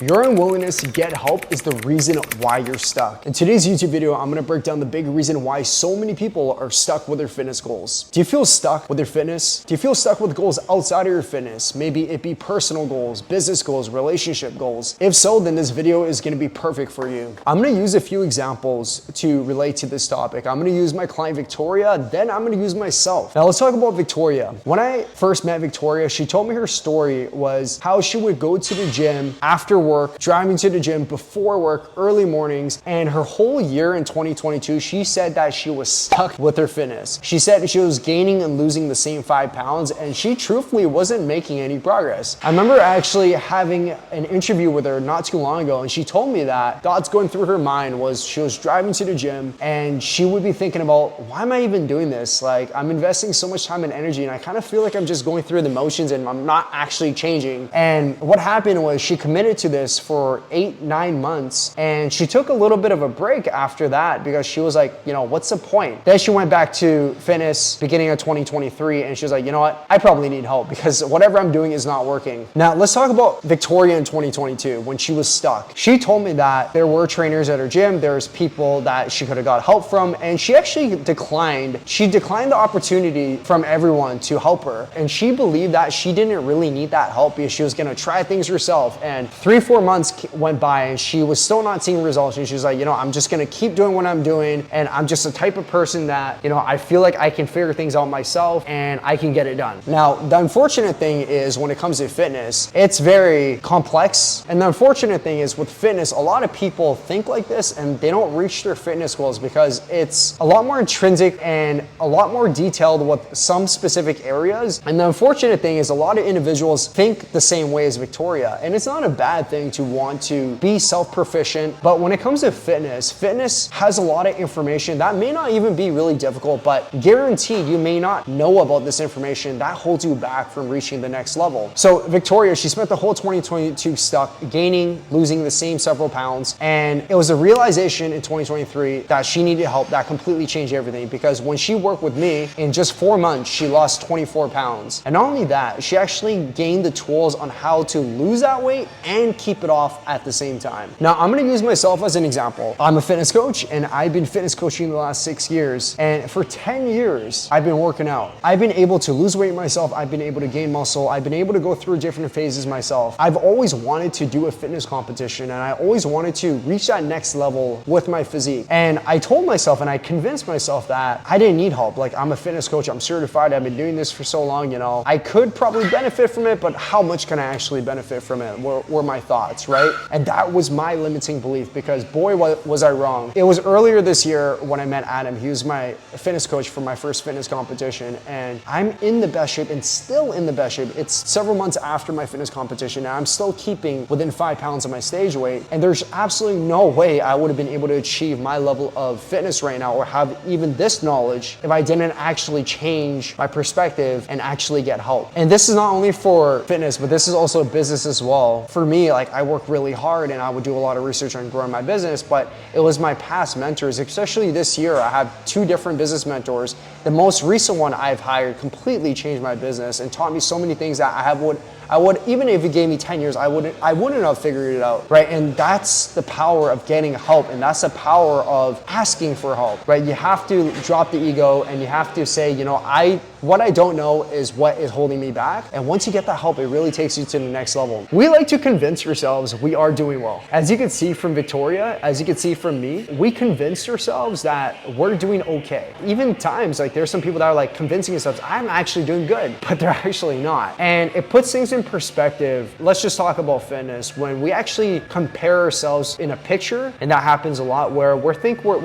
Your unwillingness to get help is the reason why you're stuck. In today's YouTube video, I'm gonna break down the big reason why so many people are stuck with their fitness goals. Do you feel stuck with your fitness? Do you feel stuck with goals outside of your fitness? Maybe it be personal goals, business goals, relationship goals. If so, then this video is gonna be perfect for you. I'm gonna use a few examples to relate to this topic. I'm gonna use my client Victoria, then I'm gonna use myself. Now let's talk about Victoria. When I first met Victoria, she told me her story was how she would go to the gym after work, driving to the gym before work, early mornings, and her whole year in 2022, she said that she was stuck with her fitness. She said she was gaining and losing the same 5 pounds, and she truthfully wasn't making any progress. I remember actually having an interview with her not too long ago, and she told me that thoughts going through her mind was she was driving to the gym and she would be thinking about, why am I even doing this? Like, I'm investing so much time and energy, and I kind of feel like I'm just going through the motions and I'm not actually changing. And what happened was she committed to this for 8-9 months, and she took a little bit of a break after that because she was like, you know, what's the point? Then she went back to fitness beginning of 2023, and she was like, you know what, I probably need help because whatever I'm doing is not working. Now let's talk about Victoria in 2022 when she was stuck. She told me that there were trainers at her gym, there's people that she could have got help from, and she actually declined the opportunity from everyone to help her, and she believed that she didn't really need that help because she was going to try things herself. And 3-4 months went by and she was still not seeing results, and she was like, you know, I'm just gonna keep doing what I'm doing, and I'm just the type of person that, you know, I feel like I can figure things out myself and I can get it done. Now the unfortunate thing is when it comes to fitness, it's very complex, and the unfortunate thing is with fitness, a lot of people think like this and they don't reach their fitness goals because it's a lot more intrinsic and a lot more detailed with some specific areas. And the unfortunate thing is a lot of individuals think the same way as Victoria, and it's not a bad thing to want to be self-proficient, but when it comes to fitness has a lot of information that may not even be really difficult, but guaranteed you may not know about this information that holds you back from reaching the next level. So Victoria, she spent the whole 2022 stuck, gaining, losing the same several pounds, and it was a realization in 2023 that she needed help that completely changed everything, because when she worked with me, in just 4 months, she lost 24 pounds. And not only that, she actually gained the tools on how to lose that weight and keep it off at the same time. Now, I'm gonna use myself as an example. I'm a fitness coach, and I've been fitness coaching the last 6 years. And for 10 years, I've been working out. I've been able to lose weight myself. I've been able to gain muscle. I've been able to go through different phases myself. I've always wanted to do a fitness competition, and I always wanted to reach that next level with my physique. And I told myself, and I convinced myself that I didn't need help. Like, I'm a fitness coach, I'm certified, I've been doing this for so long, you know. I could probably benefit from it, but how much can I actually benefit from it? Were my thoughts, right? And that was my limiting belief, because boy, was I wrong. It was earlier this year when I met Adam. He was my fitness coach for my first fitness competition, and I'm in the best shape and still in the best shape. It's several months after my fitness competition, and I'm still keeping within 5 pounds of my stage weight, and there's absolutely no way I would have been able to achieve my level of fitness right now or have even this knowledge if I didn't actually change my perspective and actually get help. And this is not only for fitness, but this is also business as well. For me, like, I work really hard and I would do a lot of research on growing my business, but it was my past mentors, especially this year. I have 2 different business mentors. The most recent one I've hired completely changed my business and taught me so many things that I would, even if it gave me 10 years, I wouldn't have figured it out, right? And that's the power of getting help, and that's the power of asking for help, right? You have to drop the ego, and you have to say, you know, what I don't know is what is holding me back. And once you get that help, it really takes you to the next level. We like to convince ourselves we are doing well. As you can see from Victoria, as you can see from me, we convinced ourselves that we're doing okay. Even times, like, there's some people that are like convincing themselves, I'm actually doing good, but they're actually not. And it puts things in perspective. Let's just talk about fitness. When we actually compare ourselves in a picture, and that happens a lot, where we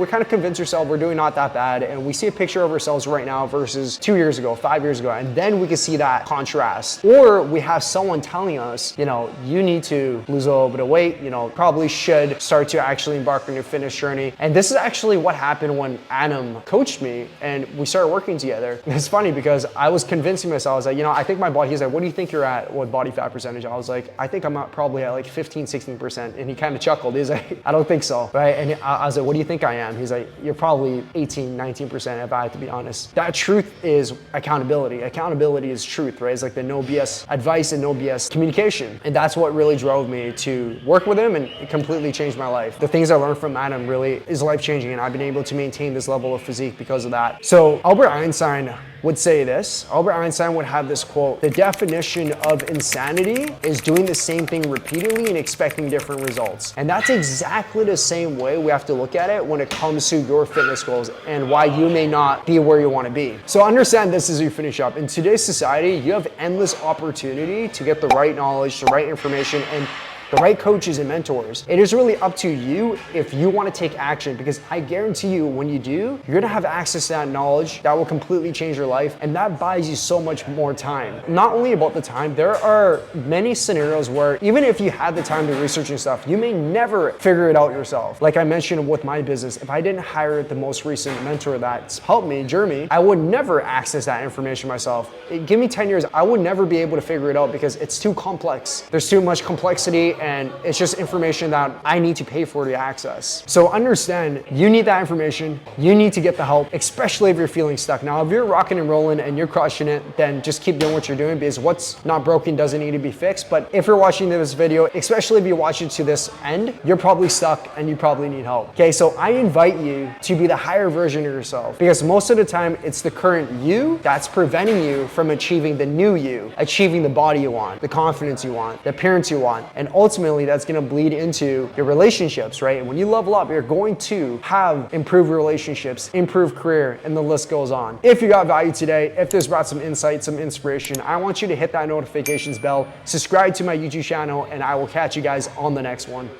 kind of convince ourselves we're doing not that bad, and we see a picture of ourselves right now versus 2 years ago, 5 years ago, and then we can see that contrast. Or we have someone telling us, you know, you need to lose a little bit of weight, you know, probably should start to actually embark on your fitness journey. And this is actually what happened when Adam coached me and we started working together. It's funny because I was convincing myself, I was like, you know, I think my body, he's like, what do you think you're at? with body fat percentage. I was like, I think I'm probably at like 15, 16%. And he kind of chuckled. He's like, I don't think so, right? And I was like, what do you think I am? He's like, you're probably 18, 19% if I have to be honest. That truth is accountability. Accountability is truth, right? It's like the no BS advice and no BS communication. And that's what really drove me to work with him, and it completely changed my life. The things I learned from Adam really is life-changing, and I've been able to maintain this level of physique because of that. So Albert Einstein would say this. Albert Einstein would have this quote: the definition of insanity is doing the same thing repeatedly and expecting different results. And that's exactly the same way we have to look at it when it comes to your fitness goals and why you may not be where you want to be. So understand this as you finish up. In today's society, you have endless opportunity to get the right knowledge, the right information, and the right coaches and mentors. It is really up to you if you want to take action, because I guarantee you when you do, you're gonna have access to that knowledge that will completely change your life, and that buys you so much more time. Not only about the time, there are many scenarios where even if you had the time to research and stuff, you may never figure it out yourself. Like I mentioned with my business, if I didn't hire the most recent mentor that's helped me, Jeremy, I would never access that information myself. Give me 10 years, I would never be able to figure it out because it's too complex. There's too much complexity, and it's just information that I need to pay for to access. So understand, you need that information, you need to get the help, especially if you're feeling stuck. Now, if you're rocking and rolling and you're crushing it, then just keep doing what you're doing, because what's not broken doesn't need to be fixed. But if you're watching this video, especially if you're watching to this end, you're probably stuck and you probably need help. Okay, so I invite you to be the higher version of yourself, because most of the time it's the current you that's preventing you from achieving the new you, achieving the body you want, the confidence you want, the appearance you want, and ultimately that's gonna bleed into your relationships, right? And when you level up, you're going to have improved relationships, improved career, and the list goes on. If you got value today, if this brought some insight, some inspiration, I want you to hit that notifications bell, subscribe to my YouTube channel, and I will catch you guys on the next one.